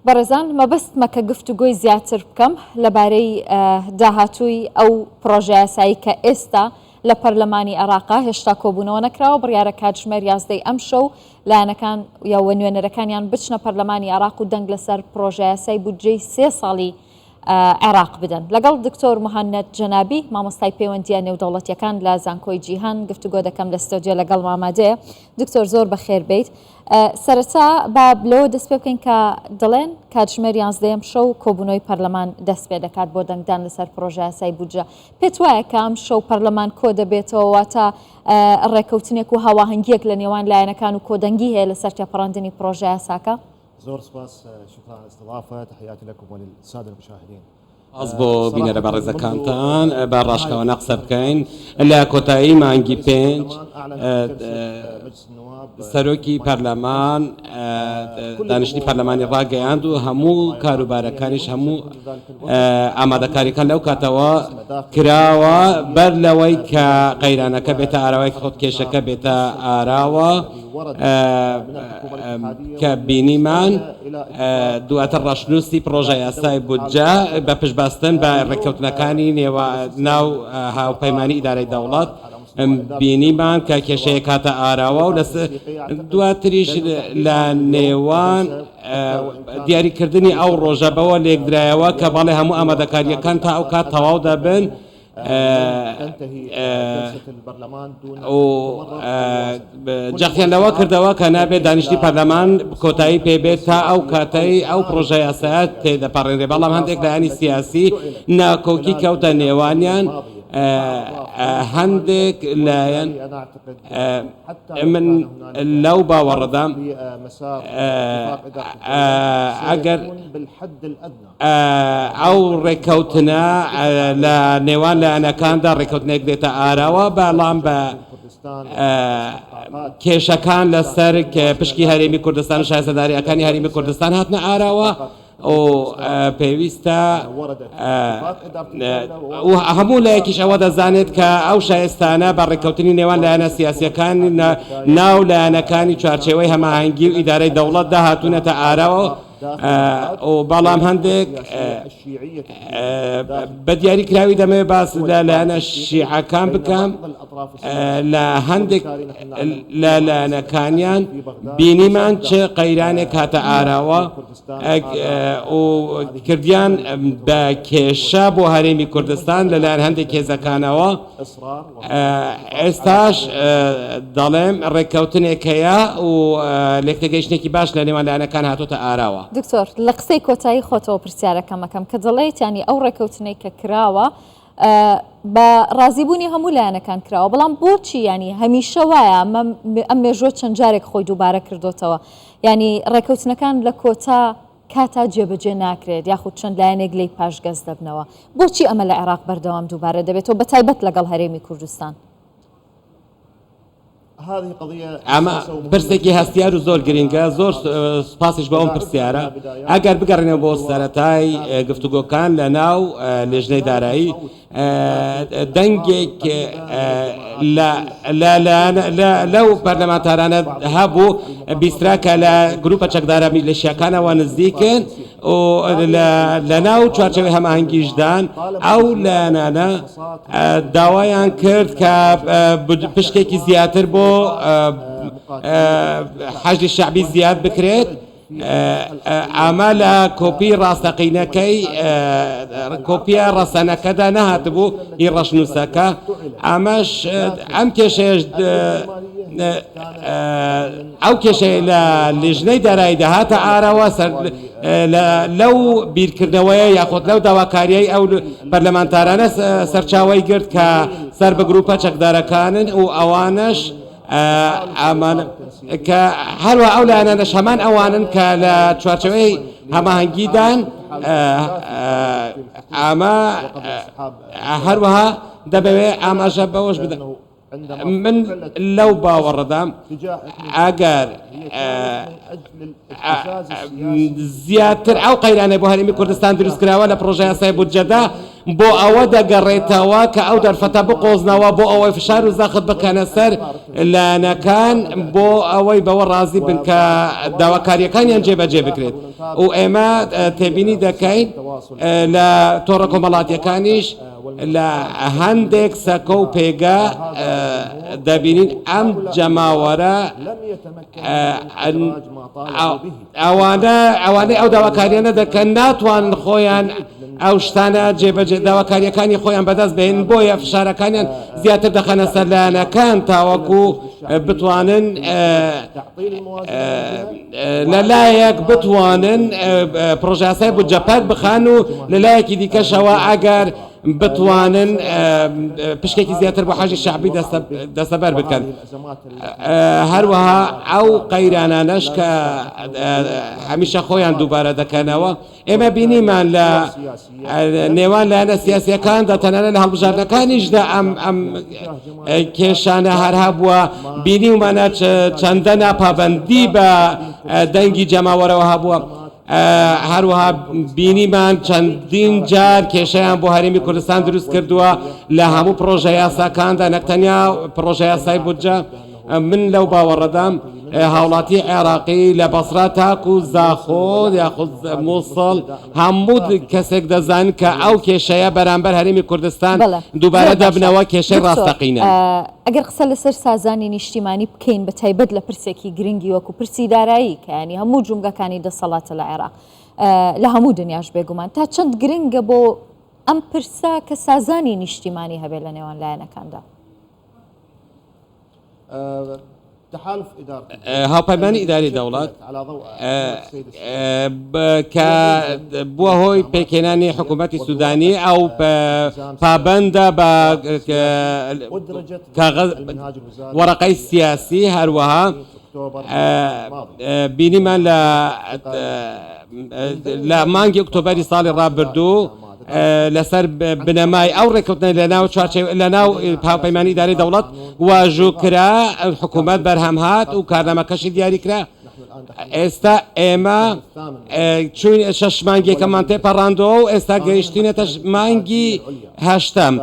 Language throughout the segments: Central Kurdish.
بەڕێزان مەبەستمە کە گفتوگۆی زیاتر بکەم لەبارەی داهاتووی ئەو پرۆژە یاسایی کە ئێستا لە پەرلەمانی عێراقا هێشتا کۆبوونەوە نەکراوە. بڕیارە کاتژمێر 11 ئەم شەو لایەنەکان یاوە نوێنەرەکانیان بچنە پەرلەمانی عێراق و دەنگ لەسەر پرۆژە یاسای بودجەی 3 ساڵی عێراق بدەن. لەگەڵ دکتۆر موهەنەد جەنابی مامۆستای پەیوەندیە نێودەوڵەتیەکان لە زانکۆی جیهان گفتوگۆ دەکەم لە ستۆدیۆ لەگەڵ مامادەیە. دکتۆر زۆر بەخێر بیت. سەرەتا با لەوە دەست پێ بکەین کە دەڵێن کاتژمێر 11 شەو کۆبوونەوەی پەرلەمان دەست پێ دەکات بۆ دەنگدان لەسەر پرۆژە یاسای بودجە. پێت وایە کە ئەم شەو پەرلەمان کۆ دەبێتەوە واتە ڕێکەوتنێک و هاواهەنگیەک لە نێوان لایەنەکان و کۆدەنگی هەیە لەسەر تێپەڕاندنی پرۆژە یاساکە؟ زۆر سپاس، شکرا على الاستضافة، تحياتي لكم وللسادة المشاهدين. ئەس بۆ بینەرە بەڕێزەکانتان با ڕاشکەوە قسە بکەین لە کۆتایی مانگی 5 سەرۆکی پەرلەمان دانیشتنی پەرلەمانی ڕاگەیاند و هەموو کاروبارەکانیش هەموو ئامادەکاریەکان لەو کاتەوە کراوە بەر لەوەی کە قەیرانەکە بێتە ئاراوای خۆت کێشەکە بێتە ئاراوە کە بینیمان دواتر ڕەشنووسی پرۆژە یاسای بودجە بە پشتباستن بە ڕێککەوتنەکانی ناو هاوپەیمانی ئیدارەی دەوڵەت بینیمان کە کێشەیە کاتە ئاراوە و دواتریش لە نێوان دیاریکردنی ئەو ڕۆژە بەوە لێکدرایەوە کە بەڵێ هەموو ئامادەکاریەکان تا ئەو کات تەواو دەبن جەختیان لەوە کردەوە کە نابێت دانیشتنی پەرلەمان کۆتایی پێبێت تا ئەو کاتەی ئەو پرۆژە یاسایە تێدەپەڕێنرێ، بەڵام هەندێک لایەنی سیاسی ناکۆکی کەوتە نێوانیان. هەندێک لایەن من لەو باوەڕدام ئەگەر ئەو ڕێککەوتنە لە نێوان لایەنەکاندا ڕێککەوتنێک دێتە ئاراوە، بەڵام بە کێشەکان لەسەر پشکی هەرێمی کوردستان و شایستەداریەکانی هەرێمی کوردستان هاتنە ئاراوە و پێویستە هەموو لایەکیش ئەوە دەزانێت کە ئەو شایستانە بە ڕێککەوتنی نێوان لایەنە سیاسیەکان ناو لایەنەکانی چوارچێوەی هەماهەنگی و ئیدارەی دەوڵەت داهاتوونەتە ئاراوە بەڵام هەندێک بە دیاریکراوی دەمەوێت باس لە لایەنە شیعەکان بکەم. لە هەندێک لە لایەنەکانیان بینیمان چه قەیرانێک هاتە ئاراوە و کردیان بە کێشە بۆ هەرێمی کوردستان لەلایەن هەندێک هێزەکانەوە. ئێستاش دەڵێم ڕێککەوتنێک هەیە و لێکتەگەیشتێکی باش لە نێوان لایەنەکان هاتوۆتە ئاراوە. دکتۆر لە قسەی کۆتایی خۆتەوە پرسیارەکەمەکەم کە دەڵێیت ینی ئەو ڕێککەوتنەی کە کراوە بە ڕازیبوونی هەموو لایەنەکان کراوە، بەڵام بۆچی ینی هەمیشە وایە ئەم مێژوە چەند جارێک خۆی دووبارە کردوتەوە، ینی ڕێککەوتنەکان لە کۆتا کاتا جێبەجێ ناکرێت یاخود چەند لایەنێک لی پاشگەز دەبنەوە، بۆچی ئەمە لە عێراق بەردەوام دووبارە دەبێتەوە بە تایبەت لەگەڵ هەرێمی کوردستان؟ ئەمە پرسێکی هەستیار و زۆر گرنگە، زۆر سپاسیش بە ئەوم پرسیارە. ئەگەر بگەڕێنەوە بۆ سەرەتای گفتوگۆکان لە ناو لێژنەی دارایی، دەنگێک لەو پەرلەمانتارانە هەبوو بیسترا کە لە گروپە چەکدارە میلیشیاکانەوە نزیکن و لە ناو چوارچێوەی هەماهەنگیشدان ئەو لایەنانە داوایان کرد کە پشکێکی زیاتر بۆ حەجی شەعبی زیاد بکرێت. ئەمە لە کۆپی ڕاستەقینەکەی کۆپیە ڕەسەنەکەدا نەهاتبوو هی ڕەشنووسەکە. ئەمەش ئەم کێشەیەش ئەو کێشەی لە لیژنەی دارایی دەهاتە ئاراوە لەو بیرکردنەوەیە یاخۆت لەو داواکاریەی ئەو پەرلەمانتارانە سەرچاوی گرت کە سەر بە گروپە چەکدارەکانن و ئەوانش کە هەروە ئەو لایەنانەش هەمان ئەوانن کە لە چوارچەوەی هەماهەنگیدان ئەمە هەروەها دەبەوێت ئاماژە بەوەش بدەن. من لەو باوەڕدام ئەگەر زیاتر ئەو قەیرانەی بۆ هەرێمی کوردستان دروستکراوە لە پرۆژە یاسای بودجەدا بۆ ئەوە دەگەڕێتەوە کە ئەو دەرفەتە بقۆزنەوە بۆ ئەوەی فشار و زەخت بکەنە سەر لایەنەکان بۆ ئەوەی بەوە ڕازی بن کە داواکاریەکانیان جێبەجێ بکرێت و ئێمە تێبینی دەکەین لە تۆڕە کۆمەڵاتیەکانیش لە هەندێک سەکە و پێگە دەبینین ئەم جەماوەرە ئەوانەی ئەو داواکاریانە دەکەن ناتوانن خۆیان ئەو شتانە جێبەجێ داواکاریەکانی خۆیان بەدەست بێن بۆیە فشارەکانیان زیاتر دەخەنە سەر لایەنەکان تاوەکو بتوانن لەلایەک بتوانن پرۆژە یاسای بودجەپەر بخان و لەلایەکی دیکەشەوە ئەگەر بتوانن پشکێکی زیاتر بۆ حەجی شەعبی دەستەبەر بکەن. هەروەها ئەو قەیرانانەش کە هەمیشە خۆیان دووبارە دەکەنەوە ئێمە بینیمان لە نێوان لایەنە سیاسیەکاندا تەنانەت لە هەڵبژاردنەکانیشدا ئەم کێشانە هەرها بووە بینیمانە چەندە ناپابەندی بە دەنگی جەماوەرەوە هەبووە. هەروەها بینیمان چەندین جار کێشەیان بۆ هەرێمی کوردستان دروست کردووە لە هەموو پرۆژە یاساکاندا نەکتەنیا پرۆژە یاسای بودجە. من لەو باوەڕەدام هاوڵاتی عێراقی لە بەسرا تاکو و زاخۆ یاخود مووسڵ هەموو کەسێک دەزان کە ئەو کێشەیە بەرامبەر هەرێمی کوردستان دووبارە دەبنەوە کێشەی ڕاستەقینە. ئەگەر قسە لەسەر سازانی نیشتیمانی بکەین بە تایبەت لە پرسێکی گرنگی وەکو پرسی دارایی کە ینی هەموو جومگەکانی دەسەڵاتە لە عێراق لە هەموو دنیاش بێگومان تا چەند گرنگە بۆ ئەم پرسە کە سازانی نیشتیمانی هەبێت لە نێوان لایەنەکاندا؟ هاوپەیمانی ئیداری دەوڵەت کە بووە هۆی پێکێنانی حکوومەتی سوودانی ئەو پابەندە بە وەرەقەی سیاسی هەروەها بینیمان لە مانگی ئۆکتۆبەری ساڵی ڕابردوو لەسەر بنەمای ئەو ڕێکەوتنە لە ناو هاوپەیمانی ئیداری دەوڵەت واژووکرا حکوومەت بەرهەم هات و کارنامەکەشی دیاریکرا. ئێستا ئێمە چوین 6 مانگێکەمان تێپەڕاندەوە و ئێستا گەیشتینەتە مانگی 8ەم.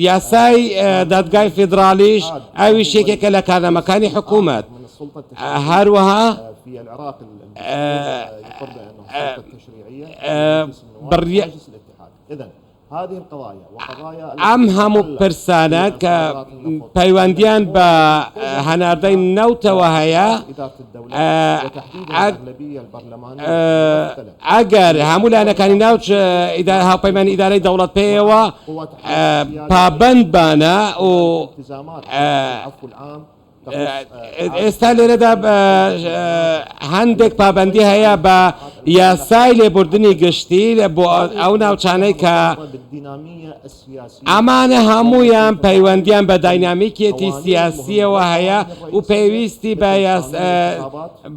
یاسای دادگای فیدرالیش ئەویش یەکێکە لە کارنامەکانی حکوومەت. هەروەها ئەم هەموو پرسانە کە پەیوەندیان بە هەناردەی نەوتەوە هەیە ئەگەر هەموو لایەنەکانی ناوچ هاوپەیمانی ئیدارەی دەوڵەت پێیەوە پابەند بانە و ئێستا لێرەدا هەندێک پابەندی هەیە بە یاسای لێبوردنی گشتی بۆ ئەو ناوچانەی کە ئەمانە هەمویان پەیوەندیان بە داینامیکێتی سیاسیەوە هەیە و پێویستی بە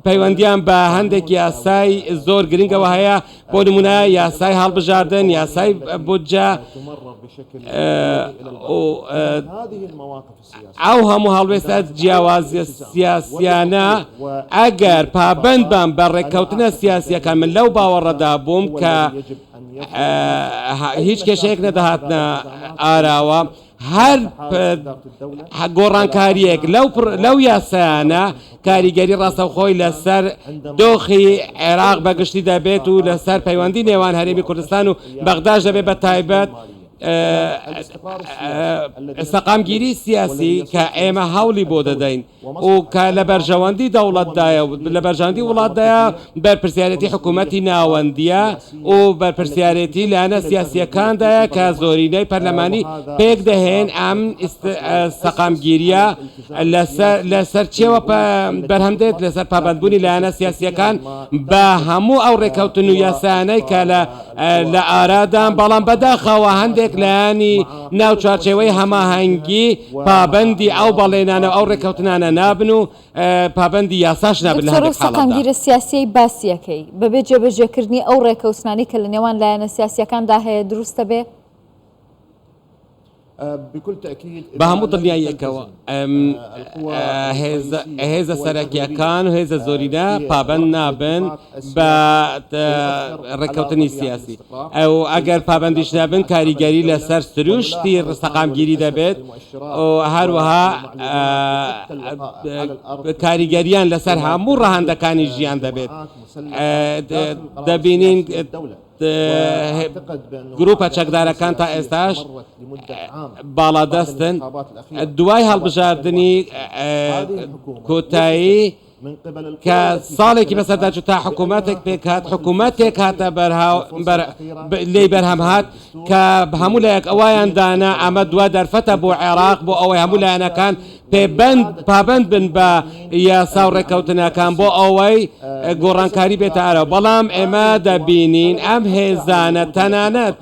پەیوەندیان بە هەندێک یاسای زۆر گرنگەوە هەیە بۆ نمونە یاسای هەڵبژاردن، یاسای بودجە. ئەو هەموو هەڵوێستە جیاوازیە سیاسیانە ئەگەر پابەند بان بە ڕێککەوتنە سیاسیەکان من لەو باوەڕەدا بووم کە هیچ کێشەیەک نەدەهاتنە ئاراوە هەر گۆڕانکاریەک لەو یاسایانە کاریگەری ڕاستەوخۆی لەسەر دۆخی عێراق بەگشتی دەبێت و لەسەر پەیوەندی نێوان هەرێمی کوردستان و بەغداش دەبێت بە تایبەت سەقامگیری سیاسی کە ئێمە هەوڵی بۆ دەدەین و کە لە بەرژەوەندی دەوڵەتدایە و لە بەرژەوەندی وڵاتدایە بەرپرسیارەتی حکوومەتی ناوەندیە و بەرپرسیارەتی لایەنە سیاسیەکاندایە کە زۆرینەی پەرلەمانی پێک دەهێن ئەم سەقامگیریە لەسەر چێوە بەرهەمدێت لەسەر پابەندبوونی لایەنە سیاسیەکان بە هەموو ئەو ڕێکەوتن و یاسانەی کە لە ئارادان بەڵام بەداخەوە هەندێک لایانی ناو چارچێوەی هەماهەنگی پابەندی ئەو بەڵێنانە ئەو ڕێکەوتنانە نابن و پابەندی یاساش نابن. لە هەندێک حاڵەتدا سەقامگیرە سیاسیی باسیەکەی بەبێ جێبەجێکردنی ئەو ڕێکەوتنانی کە لە نێوان لایەنە سیاسیەکاندا هەیە دروستە بێ؟ بكل تأكيد بهمو دڵنیاییەکەوە هێزە سەرەکیەکان و هێزە زۆرینە پابەند نابن بە ڕێکەوتنی سیاسی ئەو ئەگەر پابەندیش نابن کاریگەری لەسەر سروشتی سەقامگیری دەبێت و هەروەها کاریگەریان لەسەر هەموو ڕەهەندەکانی ژیان دەبێت دەبینین گروپە چەکدارەکان تا ئێستاش باڵادەستن دوای هەڵبژاردننی کۆتایی کە ساڵێکی بەسەرداچوو تا حکوومەتێک پێکات حکوومەتێک هاتە لێی بەرهەم هات کە هەموو لایەک ئەویان دانا ئەمە دوا دەرفەتە بۆ عێراق بۆ ئەوەی هەموو لایەنەکان پابند بن بە یاسا و ڕێکەوتنەکان بۆ ئەوەی گۆڕانکاری بێتە ئارە بەڵام ئێمە دەبینین ئەم هێزانە تەنانەت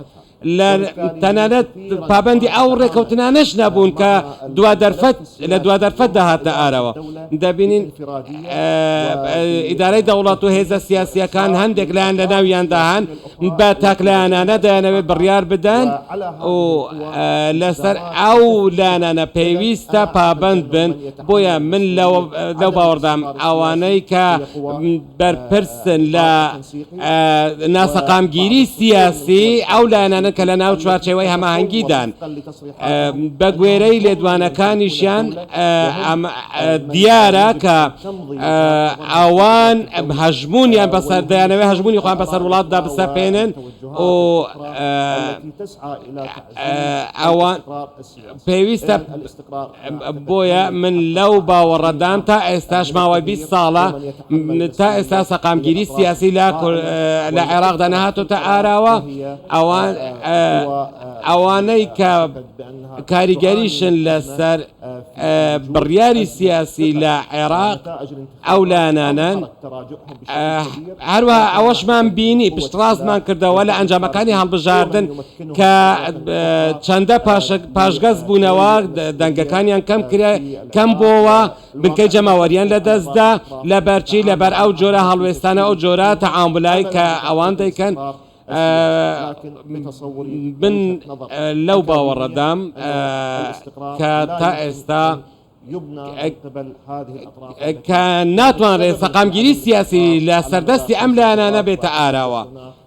پابندی ئەو ڕێکەوتنانەش نەبوون کە لە دوا دەرفەت داهاتە ئارەوە دەبینین ئیدارەی دەوڵەت و هێزە سیاسیەکان هەندێک لایەن لە ناویانداهان بە تاکلایەنانە دەیانەوێت بڕیار بدەن و لەسەر ئەو لایەنانە پێویستە پابند بن بۆیە من لەو باوەڕدام ئەوانەی کە بەرپرسن لە ناسەقامگیری سیاسی ئەو لایەنانە کە لە ناو چوارچێوەی هەماهەنگیدان بە گوێرەی لێدوانەکانیشیان دیارە کە ئەوان هەژمونیان بەسەردایانەوەی هەژمونی خۆیان بەسەر وڵاتدا بسەپێنن و ئەوان پێویستە بۆیە من لەو باوەڕەدام تا ئێستاش ماوەی 20 ساڵە تا ئێستا سەقامگیری سیاسی لە عێراقدا نەهاتۆتە ئاراوە ئەوانەی کە کاریگەریشن لەسەر بڕیاری سیاسی لە عێراق ئەو لایەنانن هەروەها ئەوەشمان بینی پشتڕاستمان کردەوە لە ئەنجامەکانی هەڵبژاردن کە چەندە پاشگەز بوونەوە دەنگەکانیان کەم بۆەوە بنکەی جەماوەریان لەدەستدا لەبەرچی لەبەر ئەو جۆرە هەڵوێستانە ئەو جۆرە تەعاملایی کە ئەوان دەیکەن من لەو باوەڕەدام کە تا ئێستا کە ناتوانرێت سەقامگیری سیاسی لە سەردەستی ئەم لایەنانە بێتە ئاراوە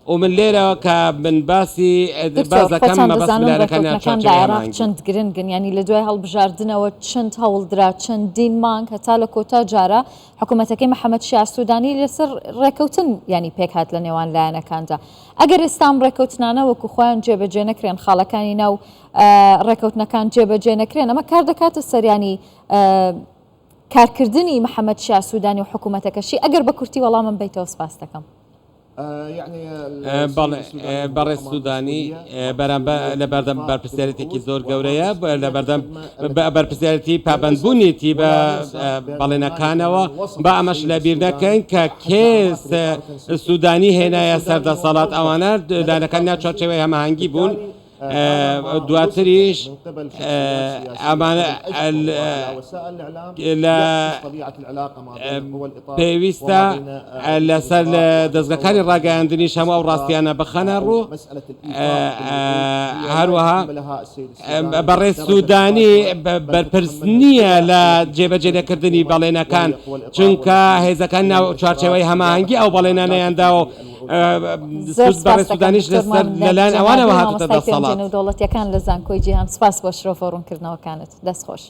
و من لێرەوە کە من باسی بازەکەم مەبەستەکان لە عێراق چەند گرنگن ینی لە دوای هەڵبژاردنەوە چەند هەوڵدرا چەندین مانگ هەتا لە کۆتا جارە حکوومەتەکەی محەممەد شیع سوودانی لەسەر ڕێکەوتن ینی پێکهات لە نێوان لایەنەکاندا ئەگەر ئێستا ئەم ڕێکەوتنانە وەکو خۆیان جێبەجێ نەکرێن خاڵەکانی ناو ڕێکەوتنەکان جێبەجێ نەکرێن ئەمە کار دەکاتە سەریانی کارکردنی محەممەد شیع سوودانی و حکوومەتەکەشی ئەگەر بە کورتی وەڵامم بیتەوە سپاس دەکەم بەڕێز سوودانی لە بەردەم بەرپرسیارەتێکی زۆر گەورەیە لە بەردەم بەرپرسیارەتی پابەندبوونیەتی بە بەڵێنەکانەوە بە ئەمەش لەبیر نەکەین کە کێس سوودانی هێنایە سەردەسەڵات ئەوانە لایەنەکان ناو چوارچێوەی هەماهەنگی بوون دواتریش ئەمانە پێویستە لەسەر لە دەستگاکانی ڕاگەیاندنیش هەموو ئەو ڕاستیانە بخەنە ڕوو هەروەها بەڕێز سوودانی بەرپرس نییە لە جێبەجێنەکردنی بەڵێنەکان چونکە هێزەکان ناو چوارچێوەی هەماهەنگی ئەو بەڵێنانەیاندا و بەڕێز سوودانیش لەسەر لەلایەن ئەوانەوە هاتوتە دەسەڵات دەوڵەتیەکان لە زانکۆی جیهان سپاس بۆ شرۆفە ڕوونکردنەوەکانت دەستخۆش.